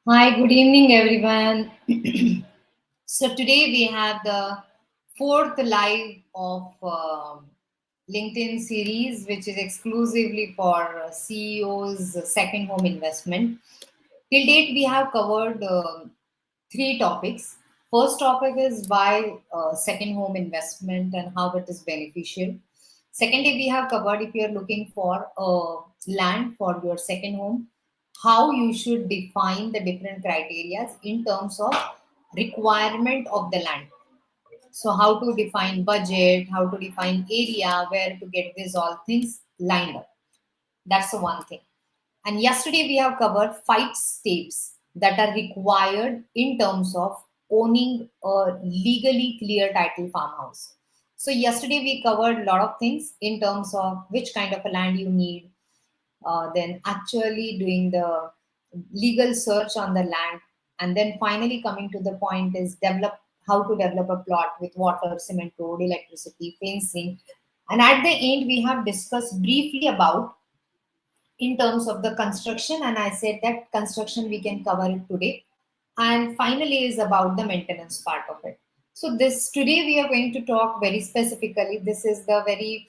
Hi, good evening, everyone. So today we have the fourth live of LinkedIn series, which is exclusively for CEOs' second home investment. Till date, we have covered three topics. First topic is why second home investment and how it is beneficial. Secondly, we have covered if you are looking for land for your second home, how you should define the different criteria in terms of requirement of the land. So how to define budget, how to define area, where to get these all things lined up. That's the one thing. And yesterday we have covered 5 steps that are required in terms of owning a legally clear title farmhouse. So yesterday we covered a lot of things in terms of which kind of a land you need, then actually doing the legal search on the land, and then finally coming to the point is develop how to develop a plot with water, cement road, electricity, fencing. And at the end we have discussed briefly about in terms of the construction, and I said that construction we can cover it today, and finally is about the maintenance part of it. So this today we are going to talk very specifically. This is the very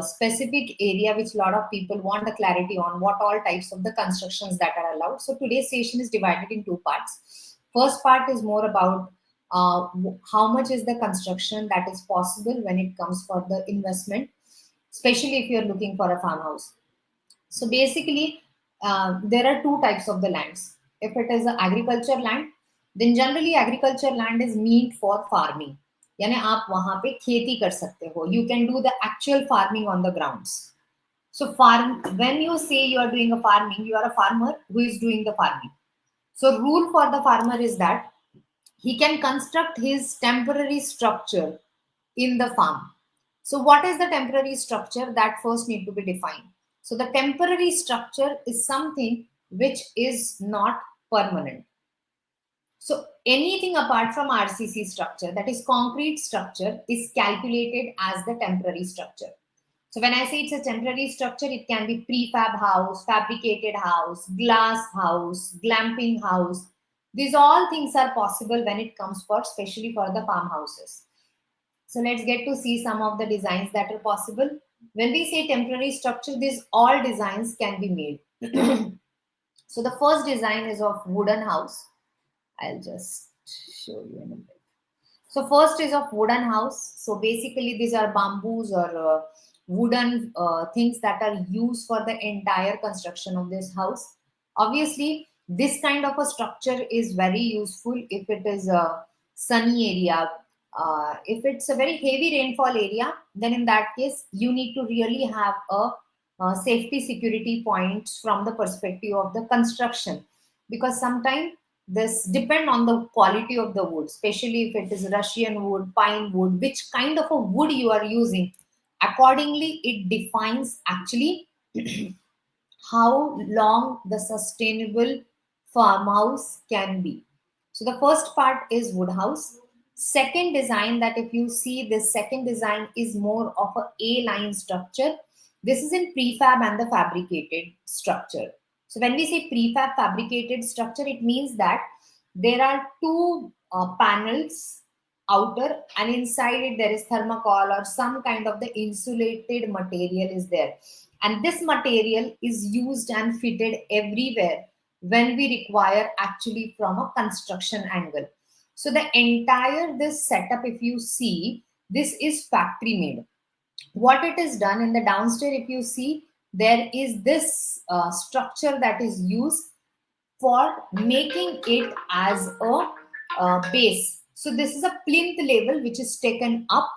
specific area which a lot of people want a clarity on, what all types of the constructions that are allowed. So today's session is divided in 2 parts. First part is more about how much is the construction that is possible when it comes for the investment, especially if you're looking for a farmhouse. So basically, there are 2 types of the lands. If it is an agriculture land, then generally agriculture land is meant for farming. यानी आप वहाँ पे खेती कर सकते हो. You can do the actual farming on the grounds. So farm, when you say you are doing a farming, you are a farmer who is doing the farming. So rule for the farmer is that he can construct his temporary structure in the farm. So what is the temporary structure? That first need to be defined. So the temporary structure is something which is not permanent. So anything apart from RCC structure, that is concrete structure, is calculated as the temporary structure. So when I say it's a temporary structure, it can be prefab house, fabricated house, glass house, glamping house. These all things are possible when it comes for, especially for the farmhouses. So let's get to see some of the designs that are possible. When we say temporary structure, these all designs can be made. So the first design is of wooden house. I'll just show you in a bit. So first is of wooden house. So basically these are bamboos or wooden things that are used for the entire construction of this house. Obviously, this kind of a structure is very useful if it is a sunny area. If it's a very heavy rainfall area, then in that case, you need to really have a safety security points from the perspective of the construction, because sometimes this depend on the quality of the wood, especially if it is Russian wood, pine wood, which kind of a wood you are using. Accordingly, it defines actually how long the sustainable farmhouse can be. So the first part is wood house. Second design, that if you see, this second design is more of a A-line structure. This is in prefab and the fabricated structure. So when we say prefab fabricated structure, it means that there are two panels outer, and inside it there is thermocol or some kind of the insulated material is there, and this material is used and fitted everywhere when we require actually from a construction angle. So the entire this setup, if you see, this is factory made. What it is done in the downstairs, if you see, there is this structure that is used for making it as a base. So this is a plinth level which is taken up,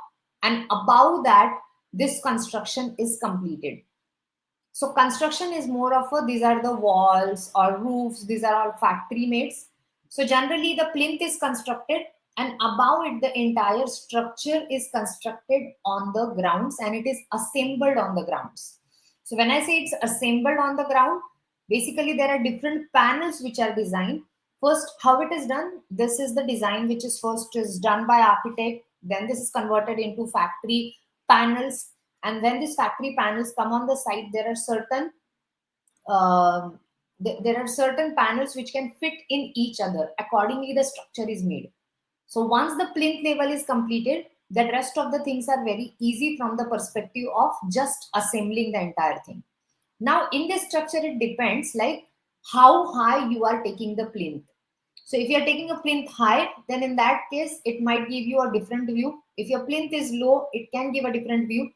and above that this construction is completed. So construction is more of a, these are the walls or roofs, these are all factory made. So generally the plinth is constructed, and above it the entire structure is constructed on the grounds and it is assembled on the grounds. So when I say it's assembled on the ground, basically there are different panels which are designed. First, how it is done, this is the design which is first is done by architect, then this is converted into factory panels, and when these factory panels come on the site, there are certain there are certain panels which can fit in each other. Accordingly the structure is made. So once the plinth level is completed, the rest of the things are very easy from the perspective of just assembling the entire thing. Now in this structure it depends like how high you are taking the plinth. So if you are taking a plinth high, then in that case, it might give you a different view. If your plinth is low, it can give a different view.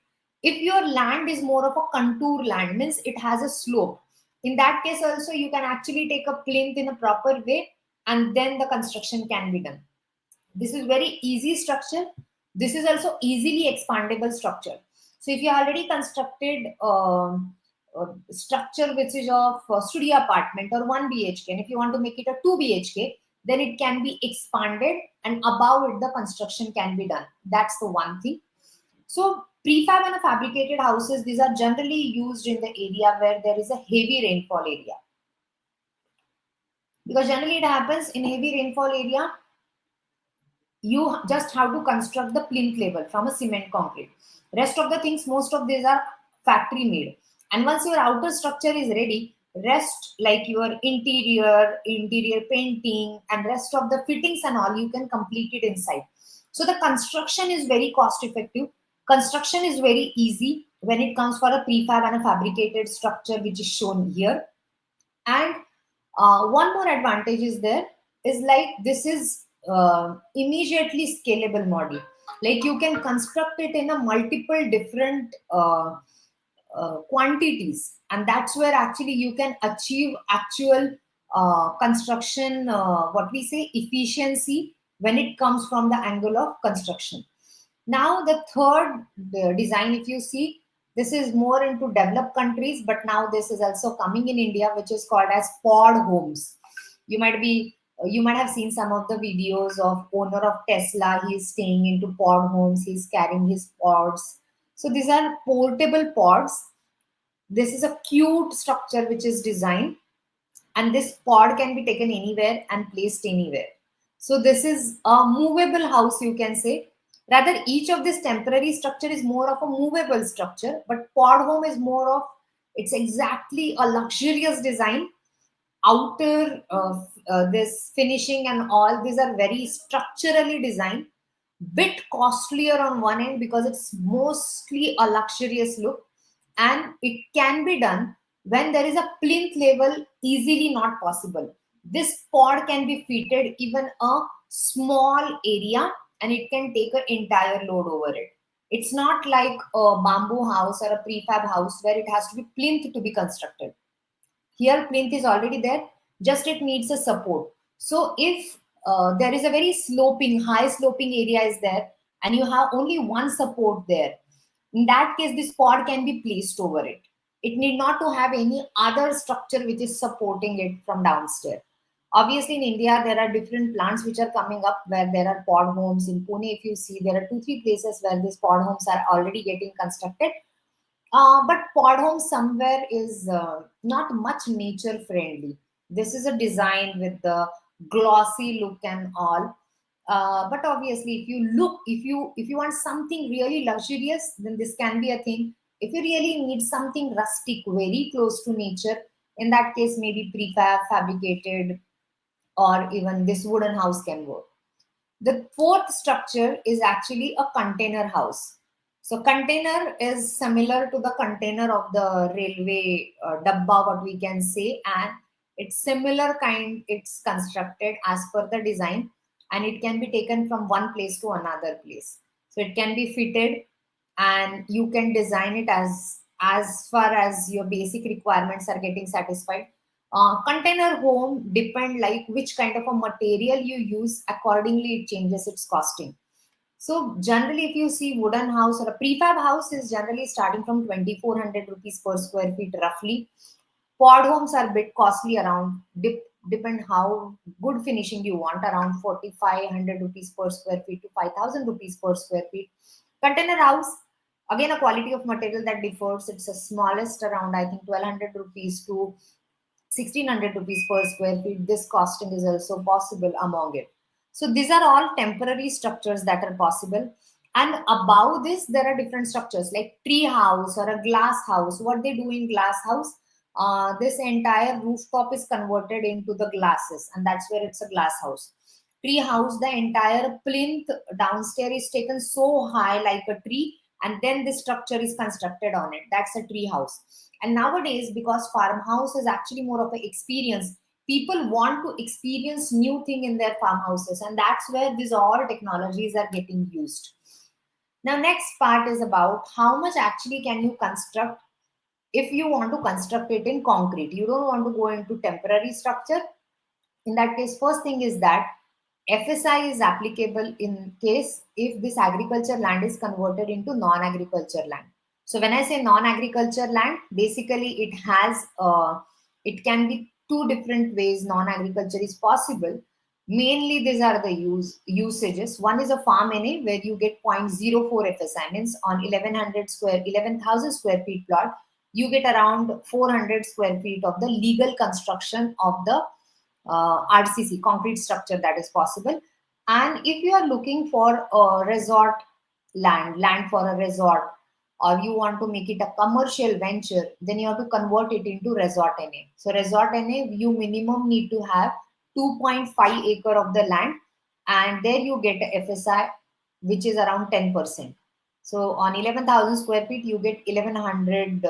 If your land is more of a contour land, means it has a slope. In that case also, you can actually take a plinth in a proper way and then the construction can be done. This is very easy structure. This is also easily expandable structure. So if you already constructed a structure which is of studio apartment or 1 BHK, and if you want to make it a 2 BHK, then it can be expanded and above it the construction can be done. That's the one thing. So prefab and fabricated houses, these are generally used in the area where there is a heavy rainfall area. Because generally it happens in heavy rainfall area, you just have to construct the plinth level from a cement concrete. Rest of the things, most of these are factory made. And once your outer structure is ready, rest like your interior painting and rest of the fittings and all, you can complete it inside. So the construction is very cost effective. Construction is very easy when it comes for a prefab and a fabricated structure, which is shown here. And one more advantage is there is like this is immediately scalable model. Like you can construct it in a multiple different quantities, and that's where actually you can achieve actual construction, what we say, efficiency when it comes from the angle of construction. Now the third design, if you see, this is more into developed countries, but now this is also coming in India, which is called as pod homes. You might have seen some of the videos of owner of Tesla. He's staying into pod homes. He's carrying his pods. So these are portable pods. This is a cute structure which is designed, and this pod can be taken anywhere and placed anywhere. So this is a movable house, you can say. Rather, each of this temporary structure is more of a movable structure, but pod home is more of, it's exactly a luxurious design. Outer this finishing and all, these are very structurally designed. Bit costlier on one end because it's mostly a luxurious look, and it can be done when there is a plinth level easily not possible. This pod can be fitted even a small area and it can take an entire load over it. It's not like a bamboo house or a prefab house where it has to be plinth to be constructed. Here plinth is already there, just it needs a support. So if there is a very sloping, high sloping area is there and you have only one support there, in that case this pod can be placed over it. It need not to have any other structure which is supporting it from downstairs. Obviously in India there are different plants which are coming up where there are pod homes. In Pune, if you see, there are 2-3 places where these pod homes are already getting constructed. But pod home somewhere is not much nature friendly. This is a design with the glossy look and all. But obviously, if you want something really luxurious, then this can be a thing. If you really need something rustic, very close to nature, in that case, maybe prefab, fabricated, or even this wooden house can work. The fourth structure is actually a container house. So container is similar to the container of the railway dabba, what we can say, and it's similar kind. It's constructed as per the design, and it can be taken from one place to another place. So it can be fitted, and you can design it as far as your basic requirements are getting satisfied. Container home depend like which kind of a material you use, accordingly it changes its costing. So generally, if you see wooden house or a prefab house is generally starting from 2,400 rupees per square feet roughly. Pod homes are a bit costly around, depend how good finishing you want, around 4,500 rupees per square feet to 5,000 rupees per square feet. Container house, again a quality of material that differs. It's the smallest around I think 1,200 rupees to 1,600 rupees per square feet. This costing is also possible among it. So these are all temporary structures that are possible. And above this, there are different structures like tree house or a glass house. What they do in glass house, this entire rooftop is converted into the glasses, and that's where it's a glass house. Tree house, the entire plinth downstairs is taken so high like a tree, and then the structure is constructed on it. That's a tree house. And nowadays, because farmhouse is actually more of an experience, people want to experience new thing in their farmhouses, and that's where these all technologies are getting used. Now, next part is about how much actually can you construct if you want to construct it in concrete. You don't want to go into temporary structure. In that case, first thing is that FSI is applicable in case if this agriculture land is converted into non-agriculture land. So when I say non-agriculture land, basically it can be two different ways non-agriculture is possible. Mainly these are the usages. One is a farm NA where you get 0.04 FSI, means on 11,000 square feet plot, you get around 400 square feet of the legal construction of the RCC, concrete structure that is possible. And if you are looking for a resort land for a resort, or you want to make it a commercial venture, then you have to convert it into resort NA. So resort NA, you minimum need to have 2.5 acre of the land, and there you get a FSI, which is around 10%. So on 11,000 square feet, you get 1,100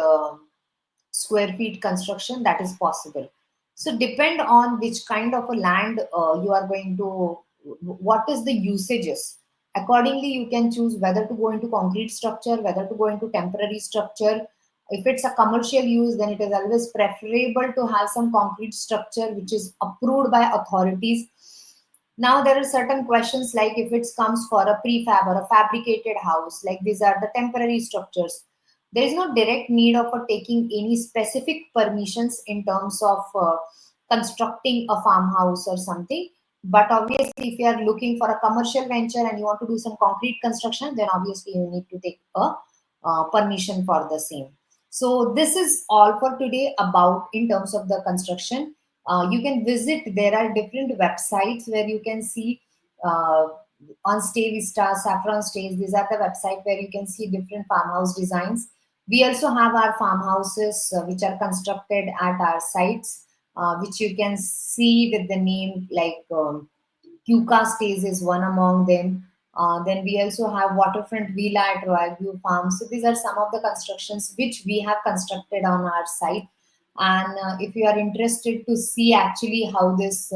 square feet construction that is possible. So depend on which kind of a land you are going to, what is the usages. Accordingly, you can choose whether to go into concrete structure, whether to go into temporary structure. If it's a commercial use, then it is always preferable to have some concrete structure which is approved by authorities. Now there are certain questions like if it comes for a prefab or a fabricated house, like these are the temporary structures. There is no direct need of taking any specific permissions in terms of constructing a farmhouse or something. But obviously, if you are looking for a commercial venture and you want to do some concrete construction, then obviously you need to take a permission for the same. So this is all for today about in terms of the construction. You can visit, there are different websites where you can see uh, on Stay Vista, Saffron Stays, these are the website where you can see different farmhouse designs. We also have our farmhouses which are constructed at our sites, which you can see with the name like Yucca Stays is one among them. Then we also have Waterfront Villa at Royal View Farm. So these are some of the constructions which we have constructed on our site. And if you are interested to see actually how this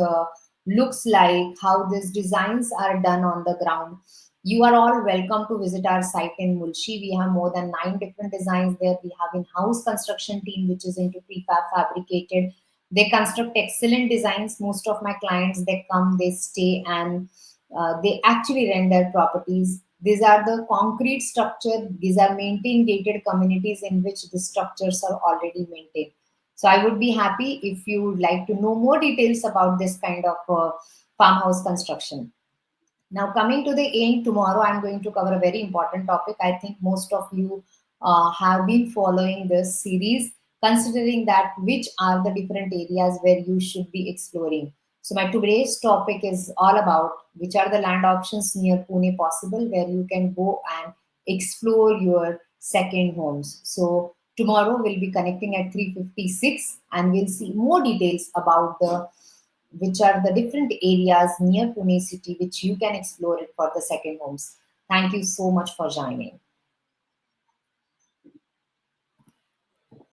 looks like, how these designs are done on the ground, you are all welcome to visit our site in Mulshi. We have more than 9 different designs there. We have in-house construction team which is into prefab fabricated. They construct excellent designs. Most of my clients, they come, they stay, and they actually rent their properties. These are the concrete structure. These are maintained gated communities in which the structures are already maintained. So I would be happy if you would like to know more details about this kind of farmhouse construction. Now, coming to the end, tomorrow I'm going to cover a very important topic. I think most of you have been following this series, considering that which are the different areas where you should be exploring. So, my today's topic is all about which are the land options near Pune possible where you can go and explore your second homes. So, tomorrow we'll be connecting at 3:56 and we'll see more details about the which are the different areas near Pune city which you can explore it for the second homes. Thank you so much for joining.